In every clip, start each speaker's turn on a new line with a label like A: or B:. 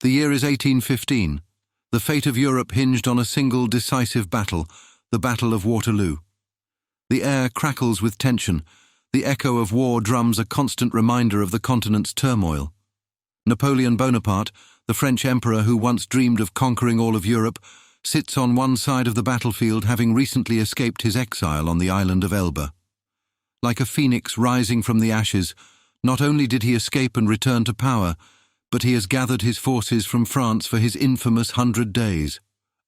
A: The year is 1815. The fate of Europe hinged on a single decisive battle, the Battle of Waterloo. The air crackles with tension. The echo of war drums a constant reminder of the continent's turmoil. Napoleon Bonaparte, the French emperor who once dreamed of conquering all of Europe, sits on one side of the battlefield, having recently escaped his exile on the island of Elba. Like a phoenix rising from the ashes, not only did he escape and return to power, but he has gathered his forces from France for his infamous 100 Days.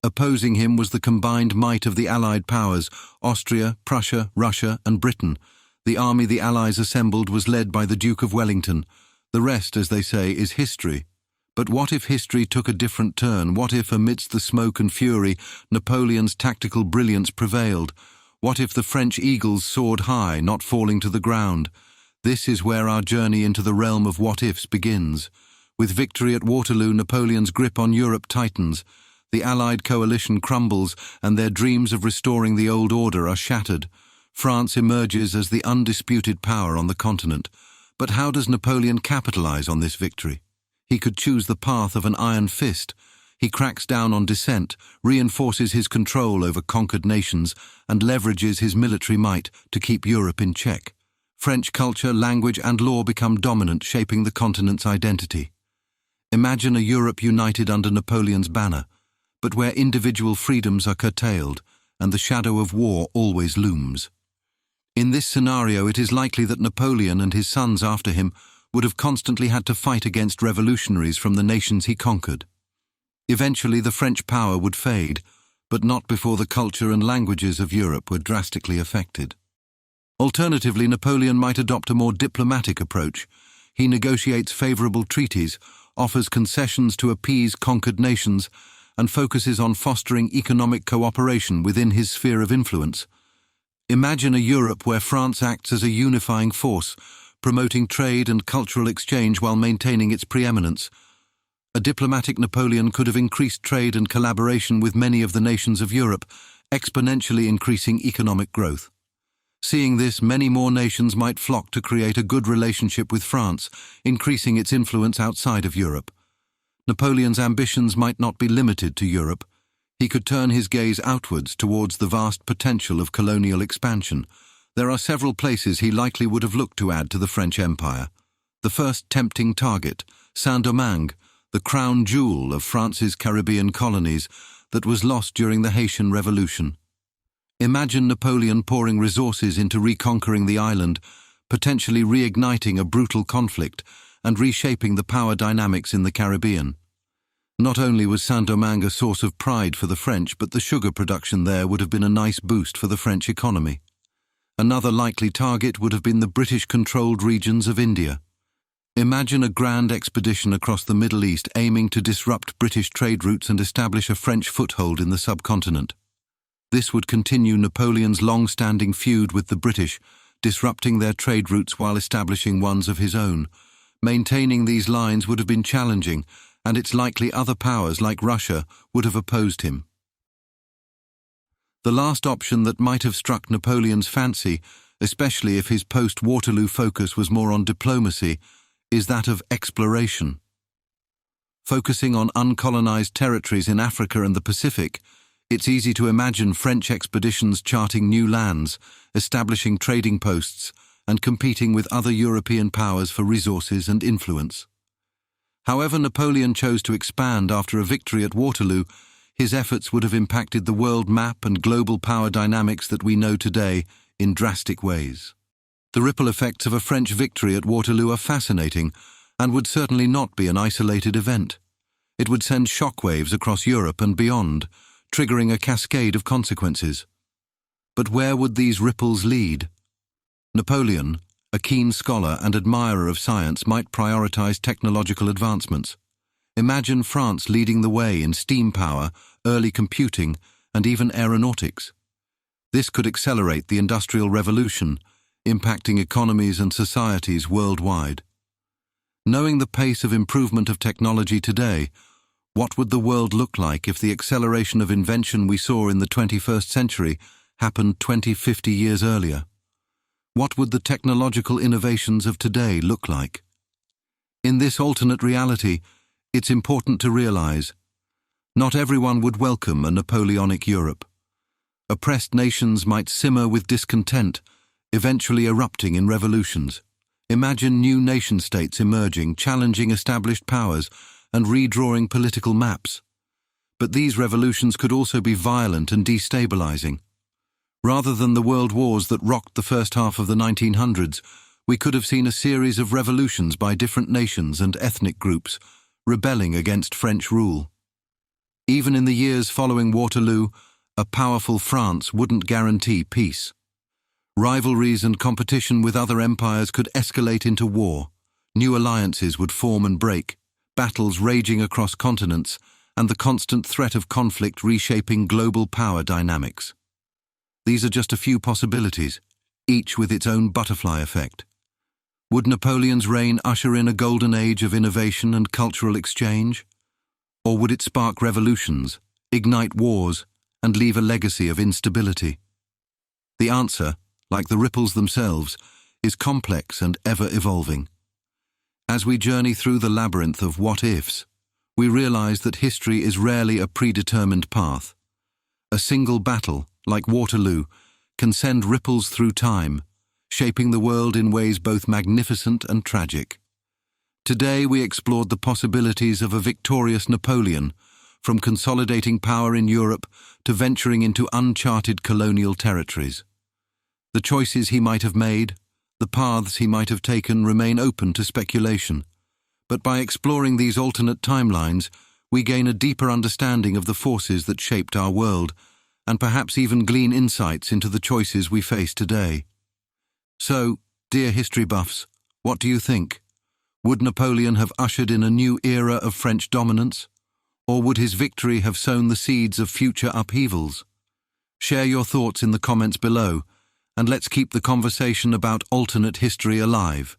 A: Opposing him was the combined might of the Allied powers, Austria, Prussia, Russia, and Britain. The army the Allies assembled was led by the Duke of Wellington. The rest, as they say, is history. But what if history took a different turn? What if, amidst the smoke and fury, Napoleon's tactical brilliance prevailed? What if the French eagles soared high, not falling to the ground? This is where our journey into the realm of what-ifs begins. With victory at Waterloo, Napoleon's grip on Europe tightens. The Allied coalition crumbles, and their dreams of restoring the old order are shattered. France emerges as the undisputed power on the continent. But how does Napoleon capitalize on this victory? He could choose the path of an iron fist. He cracks down on dissent, reinforces his control over conquered nations, and leverages his military might to keep Europe in check. French culture, language, and law become dominant, shaping the continent's identity. Imagine a Europe united under Napoleon's banner, but where individual freedoms are curtailed and the shadow of war always looms. In this scenario, it is likely that Napoleon and his sons after him would have constantly had to fight against revolutionaries from the nations he conquered. Eventually, the French power would fade, but not before the culture and languages of Europe were drastically affected. Alternatively, Napoleon might adopt a more diplomatic approach. He negotiates favorable treaties, offers concessions to appease conquered nations, and focuses on fostering economic cooperation within his sphere of influence. Imagine a Europe where France acts as a unifying force, promoting trade and cultural exchange while maintaining its preeminence. A diplomatic Napoleon could have increased trade and collaboration with many of the nations of Europe, exponentially increasing economic growth. Seeing this, many more nations might flock to create a good relationship with France, increasing its influence outside of Europe. Napoleon's ambitions might not be limited to Europe. He could turn his gaze outwards towards the vast potential of colonial expansion. There are several places he likely would have looked to add to the French Empire. The first tempting target, Saint-Domingue, the crown jewel of France's Caribbean colonies that was lost during the Haitian Revolution. Imagine Napoleon pouring resources into reconquering the island, potentially reigniting a brutal conflict and reshaping the power dynamics in the Caribbean. Not only was Saint-Domingue a source of pride for the French, but the sugar production there would have been a nice boost for the French economy. Another likely target would have been the British-controlled regions of India. Imagine a grand expedition across the Middle East aiming to disrupt British trade routes and establish a French foothold in the subcontinent. This would continue Napoleon's long-standing feud with the British, disrupting their trade routes while establishing ones of his own. Maintaining these lines would have been challenging, and it's likely other powers like Russia would have opposed him. The last option that might have struck Napoleon's fancy, especially if his post-Waterloo focus was more on diplomacy, is that of exploration. Focusing on uncolonized territories in Africa and the Pacific, it's easy to imagine French expeditions charting new lands, establishing trading posts, and competing with other European powers for resources and influence. However Napoleon chose to expand after a victory at Waterloo, his efforts would have impacted the world map and global power dynamics that we know today in drastic ways. The ripple effects of a French victory at Waterloo are fascinating and would certainly not be an isolated event. It would send shockwaves across Europe and beyond, triggering a cascade of consequences. But where would these ripples lead? Napoleon, a keen scholar and admirer of science, might prioritize technological advancements. Imagine France leading the way in steam power, early computing, and even aeronautics. This could accelerate the Industrial Revolution, impacting economies and societies worldwide. Knowing the pace of improvement of technology today, what would the world look like if the acceleration of invention we saw in the 21st century happened 20-50 years earlier? What would the technological innovations of today look like? In this alternate reality, It's important to realize, not everyone would welcome a Napoleonic Europe. Oppressed nations might simmer with discontent, eventually erupting in revolutions. Imagine new nation-states emerging, challenging established powers, and redrawing political maps. But these revolutions could also be violent and destabilizing. Rather than the world wars that rocked the first half of the 1900s, we could have seen a series of revolutions by different nations and ethnic groups, rebelling against French rule. Even in the years following Waterloo, a powerful France wouldn't guarantee peace. Rivalries and competition with other empires could escalate into war. New alliances would form and break, battles raging across continents, and the constant threat of conflict reshaping global power dynamics. These are just a few possibilities, each with its own butterfly effect. Would Napoleon's reign usher in a golden age of innovation and cultural exchange? Or would it spark revolutions, ignite wars, and leave a legacy of instability? The answer, like the ripples themselves, is complex and ever-evolving. As we journey through the labyrinth of what-ifs, we realize that history is rarely a predetermined path. A single battle, like Waterloo, can send ripples through time, shaping the world in ways both magnificent and tragic. Today we explored the possibilities of a victorious Napoleon, from consolidating power in Europe to venturing into uncharted colonial territories. The choices he might have made, the paths he might have taken remain open to speculation, but by exploring these alternate timelines, we gain a deeper understanding of the forces that shaped our world, and perhaps even glean insights into the choices we face today. So, dear history buffs, what do you think? Would Napoleon have ushered in a new era of French dominance? Or would his victory have sown the seeds of future upheavals? Share your thoughts in the comments below, and let's keep the conversation about alternate history alive.